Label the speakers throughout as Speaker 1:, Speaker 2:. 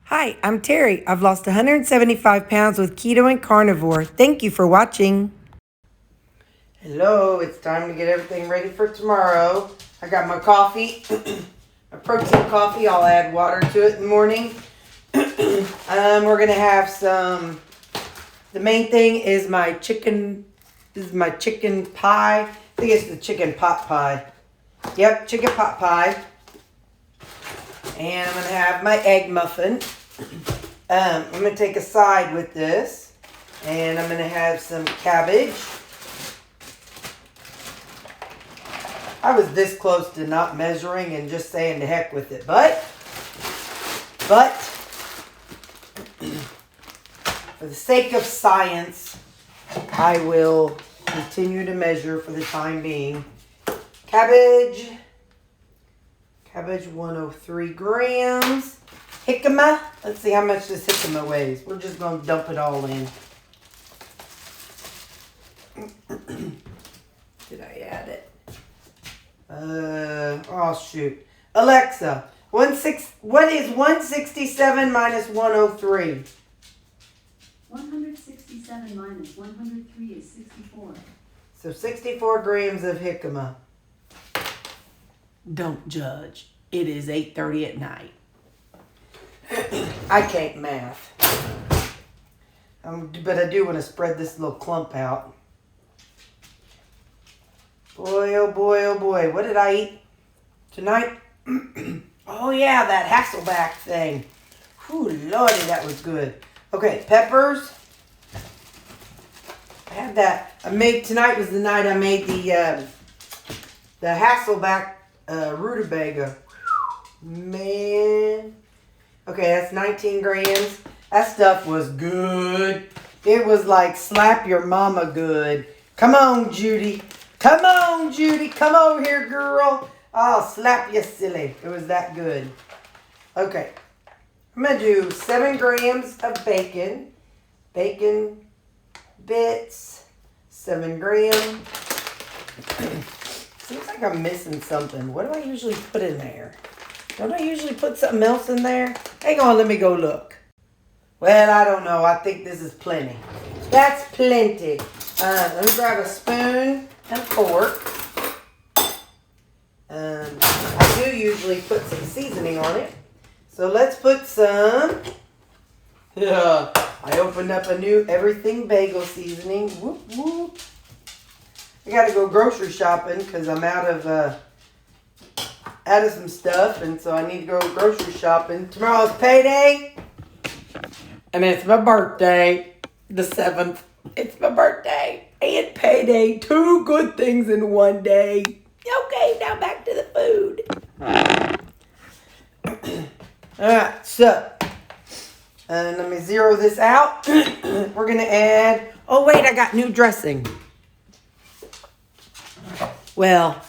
Speaker 1: Hi, I'm Terry. I've lost 175 pounds with keto and carnivore. Thank you for watching. Hello, it's time to get everything ready for tomorrow. I got my coffee, a protein coffee. I'll add water to it in the morning. We're gonna have some. The main thing is my chicken. This is my chicken pie. I think it's the chicken pot pie. Yep, chicken pot pie. And I'm going to have my egg muffin. I'm going to take a side with this. And I'm going to have some cabbage. I was this close to not measuring and just saying to heck with it. But, for the sake of science, I will continue to measure for the time being. Cabbage 103 grams. Jicama, let's see how much this jicama weighs. We're just going to dump it all in. Did I add it? Oh shoot. Alexa, what is 167 minus 103?
Speaker 2: 167 minus 103 is 64.
Speaker 1: So 64 grams of jicama. Don't judge. It is 8:30 at night. I can't math. But I do want to spread this little clump out. Boy, oh boy, oh boy. What did I eat tonight? Oh yeah, that Hasselback thing. Whew, lordy, that was good. Okay, peppers. I had that. Tonight was the night I made the Hasselback Rutabaga. Man. Okay, that's 19 grams. That stuff was good. It was like slap your mama good. Come on, Judy. Come on, Judy. Come over here, girl. I'll slap you silly. It was that good. Okay. I'm going to do 7 grams of bacon. Bacon bits. 7 grams. Seems like I'm missing something. What do I usually put in there? Don't I usually put something else in there? Hang on, let me go look. Well, I don't know. I think this is plenty. That's plenty. Let me grab a spoon and a fork. I do usually put some seasoning on it. So let's put some. I opened up a new everything bagel seasoning. Whoop, whoop. I got to go grocery shopping because I'm out of some stuff, and so I need to go grocery shopping. Tomorrow's payday, and it's my birthday, the 7th. It's my birthday and payday. 2 good things in one day. Okay, now back to the food. Alright, so let me zero this out. We're going to add, oh wait, I got new dressing. Well,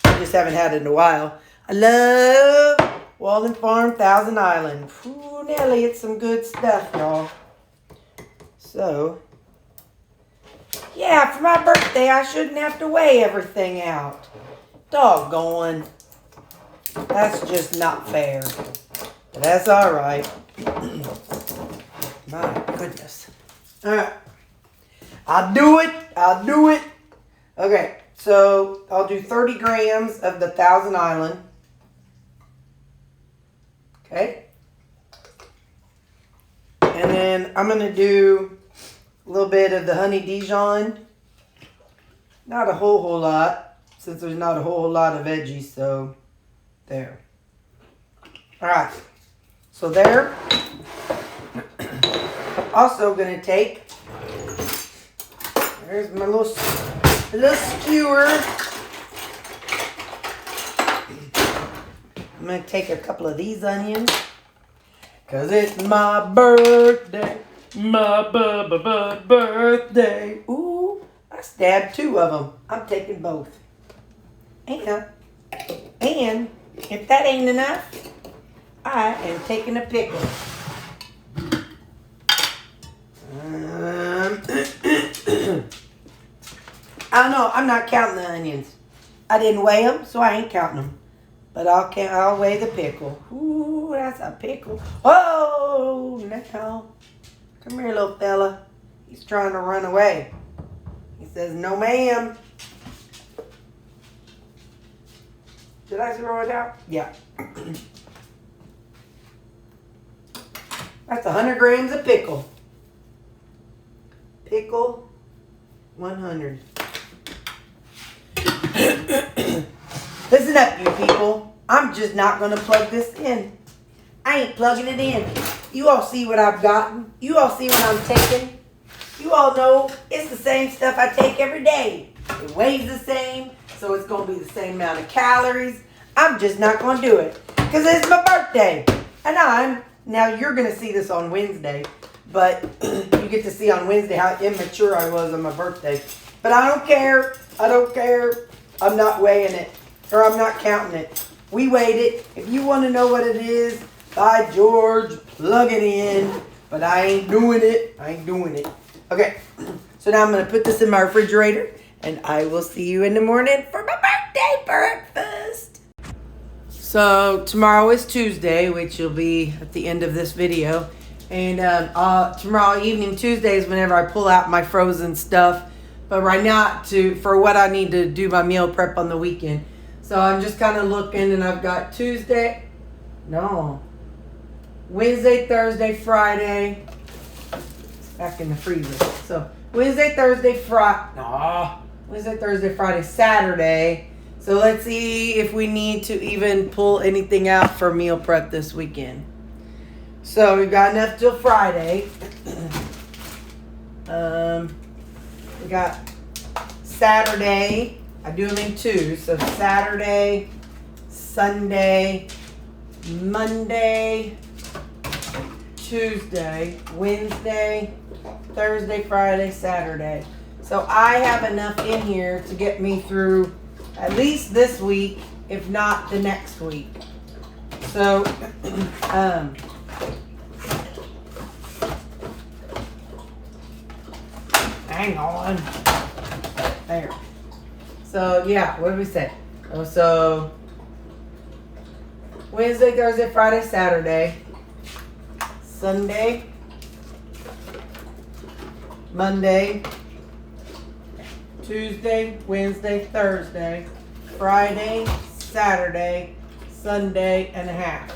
Speaker 1: I just haven't had it in a while. I love Walden Farm, Thousand Island. Ooh, Nelly, it's some good stuff, y'all. So, yeah, for my birthday, I shouldn't have to weigh everything out. Doggone. That's just not fair. But that's all right. My goodness. All right. I'll do it. Okay. So, I'll do 30 grams of the Thousand Island. Okay. And then I'm going to do a little bit of the honey Dijon. Not a whole lot, since there's not a whole lot of veggies, so there. Alright. So there. Also going to take, there's my little skewer. I'm going to take a couple of these onions. Because it's my birthday. My birthday. Ooh, I stabbed 2 of them. I'm taking both. And if that ain't enough, I am taking a pickle. I don't know. I'm not counting the onions. I didn't weigh them, so I ain't counting them. But I'll weigh the pickle. Ooh, That's a pickle. Oh, now. Come here, little fella. He's trying to run away. He says, no, ma'am. Did I throw it out? Yeah. That's 100 grams of pickle. Pickle 100. Listen up, you people. I'm just not going to plug this in. I ain't plugging it in. You all see what I've gotten. You all see what I'm taking. You all know it's the same stuff I take every day. It weighs the same, so it's going to be the same amount of calories. I'm just not going to do it because it's my birthday. And now you're going to see this on Wednesday, but you get to see on Wednesday how immature I was on my birthday. But I don't care. I don't care. I'm not weighing it, or I'm not counting it. We weighed it. If you want to know what it is, by George, plug it in. But I ain't doing it. I ain't doing it. Okay, so now I'm going to put this in my refrigerator, and I will see you in the morning for my birthday breakfast. So tomorrow is Tuesday, which will be at the end of this video. And tomorrow evening, Tuesday, is whenever I pull out my frozen stuff. But right now, for what I need to do my meal prep on the weekend. So I'm just kind of looking, and I've got Wednesday, Thursday, Friday. It's back in the freezer. So Wednesday, Thursday, Friday, Saturday. So let's see if we need to even pull anything out for meal prep this weekend. So we've got enough till Friday. We got Saturday. I do them in two. So Saturday, Sunday, Monday, Tuesday, Wednesday, Thursday, Friday, Saturday. So I have enough in here to get me through at least this week, if not the next week. So, hang on. There. So, yeah, what did we say? Oh, so, Wednesday, Thursday, Friday, Saturday, Sunday, Monday, Tuesday, Wednesday, Thursday, Friday, Saturday, Sunday, and a half.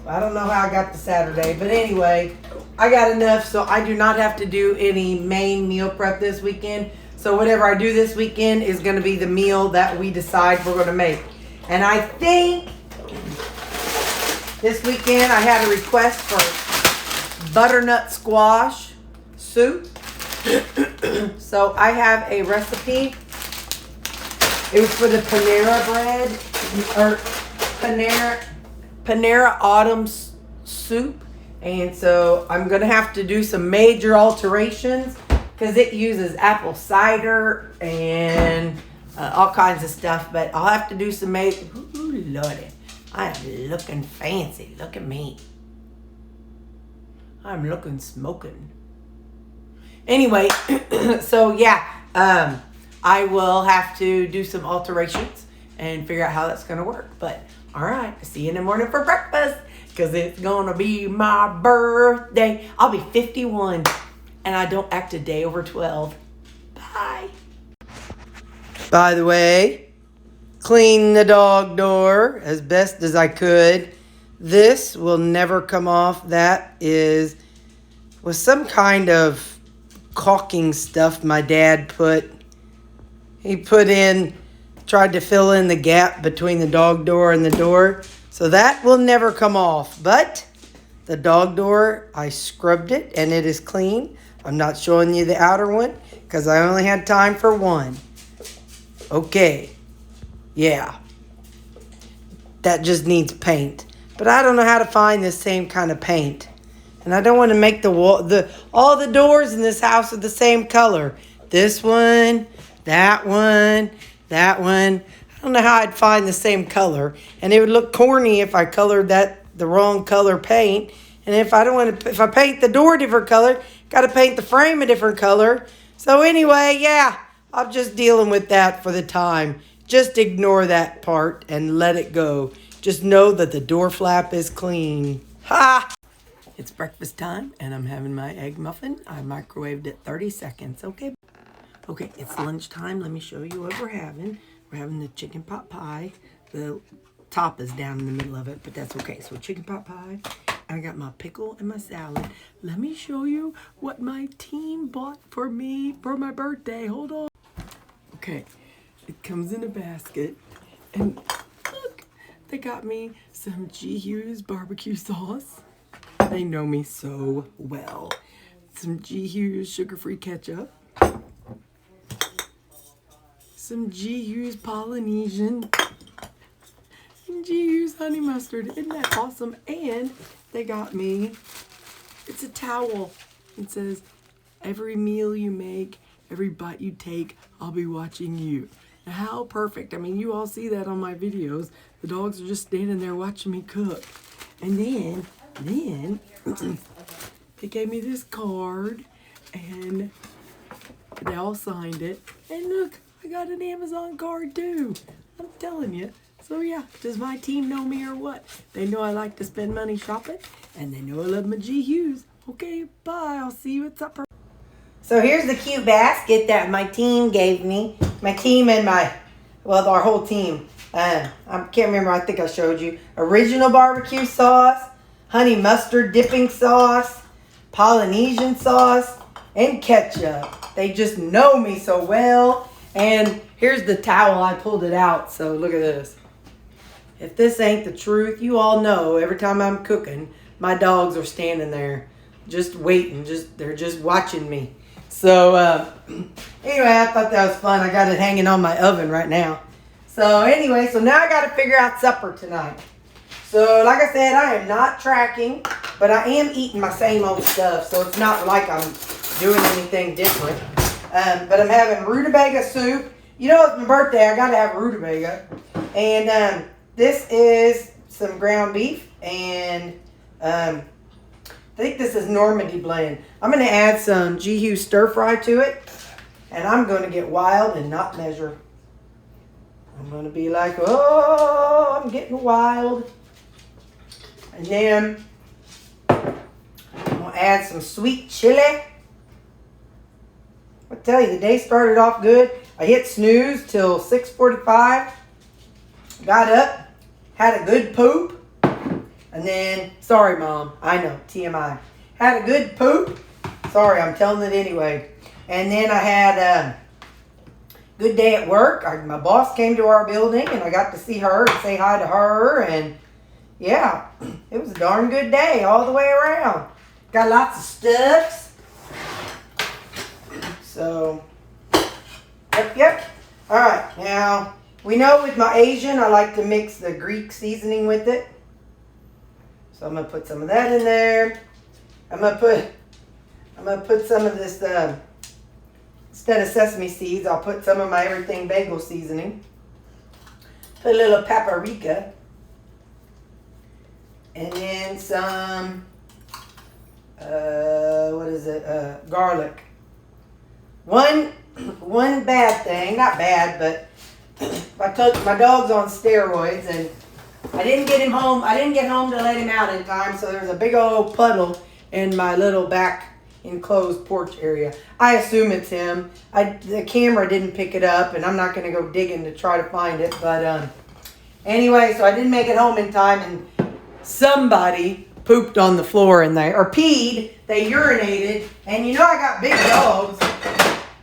Speaker 1: I don't know how I got to Saturday, but anyway, I got enough, so I do not have to do any main meal prep this weekend. So whatever I do this weekend is going to be the meal that we decide we're going to make. And I think this weekend I had a request for butternut squash soup. So I have a recipe. It was for the Panera bread, or Panera Autumn soup. And so I'm going to have to do some major alterations because it uses apple cider and all kinds of stuff. But I'll have to do some major. Ooh, Lordy. I am looking fancy. Look at me. I'm looking smoking. Anyway, so yeah, I will have to do some alterations and figure out how that's going to work. But all right, see you in the morning for breakfast because it's going to be my birthday. I'll be 51 and I don't act a day over 12. Bye. By the way, clean the dog door as best as I could. This will never come off. That was some kind of caulking stuff my dad tried to fill in the gap between the dog door and the door. So that will never come off. But the dog door, I scrubbed it and it is clean. I'm not showing you the outer one because I only had time for one. Okay. Yeah. That just needs paint. But I don't know how to find the same kind of paint. And I don't want to make all the doors in this house are the same color. This one, that one, that one. I don't know how I'd find the same color. And it would look corny if I colored the wrong color paint. And if I paint the door a different color, got to paint the frame a different color. So anyway, yeah, I'm just dealing with that for the time. Just ignore that part and let it go. Just know that the door flap is clean. Ha! It's breakfast time, and I'm having my egg muffin. I microwaved it 30 seconds. Okay. Okay, it's lunchtime. Let me show you what we're having. We're having the chicken pot pie. The top is down in the middle of it, but that's okay. So chicken pot pie. And I got my pickle and my salad. Let me show you what my team bought for me for my birthday. Hold on. Okay, it comes in a basket. And look, they got me some G. Hughes barbecue sauce. They know me so well. Some G. Hughes sugar-free ketchup. Some G. Hughes Polynesian. And G. Hughes honey mustard. Isn't that awesome? And they got me, it's a towel. It says, every meal you make, every bite you take, I'll be watching you. Now, how perfect. I mean, you all see that on my videos. The dogs are just standing there watching me cook. And then they gave me this card, and they all signed it. And look, I got an Amazon card too. I'm telling you. So yeah, does my team know me or what? They know I like to spend money shopping, and they know I love my G. Hughes. Okay, bye. I'll see you at supper. So here's the cute basket that my team gave me. My team and our whole team. I can't remember. I think I showed you. Original barbecue sauce, honey mustard dipping sauce, Polynesian sauce, and ketchup. They just know me so well. And here's the towel. I pulled it out. So look at this. If this ain't the truth, you all know every time I'm cooking, my dogs are standing there just waiting. They're just watching me. So anyway, I thought that was fun. I got it hanging on my oven right now. So anyway, so now I got to figure out supper tonight. So like I said, I am not tracking, but I am eating my same old stuff. So it's not like I'm doing anything different. But I'm having rutabaga soup. You know, it's my birthday. I got to have rutabaga. And this is some ground beef. And I think this is Normandy blend. I'm going to add some G. Hughes stir fry to it. And I'm going to get wild and not measure. I'm going to be like, oh, I'm getting wild. And then I'm going to add some sweet chili. I tell you, the day started off good. I hit snooze till 6:45. Got up, had a good poop. And then, sorry, Mom. I know, TMI. Had a good poop. Sorry, I'm telling it anyway. And then I had a good day at work. My boss came to our building, and I got to see her and say hi to her. And, yeah, it was a darn good day all the way around. Got lots of stuffs. So, yep. All right, now, we know with my Asian, I like to mix the Greek seasoning with it. So I'm going to put some of that in there. I'm going to put some of this, instead of sesame seeds, I'll put some of my everything bagel seasoning. Put a little paprika. And then some, garlic. One bad thing, not bad, but I took my dog's on steroids, and I didn't get home to let him out in time, so there's a big old puddle in my little back enclosed porch area. I assume it's him. The camera didn't pick it up, and I'm not going to go digging to try to find it, but anyway, so I didn't make it home in time, and somebody pooped on the floor in there, or peed. They urinated, and you know I got big dogs,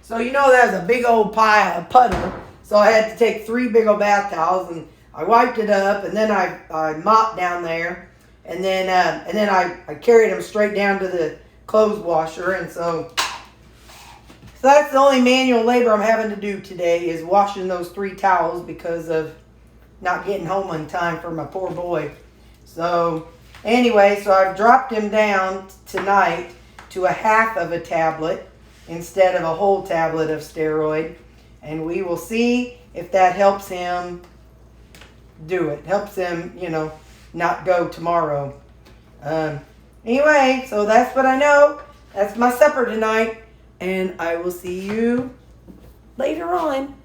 Speaker 1: so you know there's a big old puddle. So I had to take 3 big old bath towels, and I wiped it up, and then I mopped down there, and then I carried them straight down to the clothes washer, and so that's the only manual labor I'm having to do today is washing those 3 towels because of not getting home on time for my poor boy. So anyway, so I've dropped him down tonight to a half of a tablet instead of a whole tablet of steroid. And we will see if that helps him do it. Helps him, not go tomorrow. Anyway, so that's what I know. That's my supper tonight. And I will see you later on.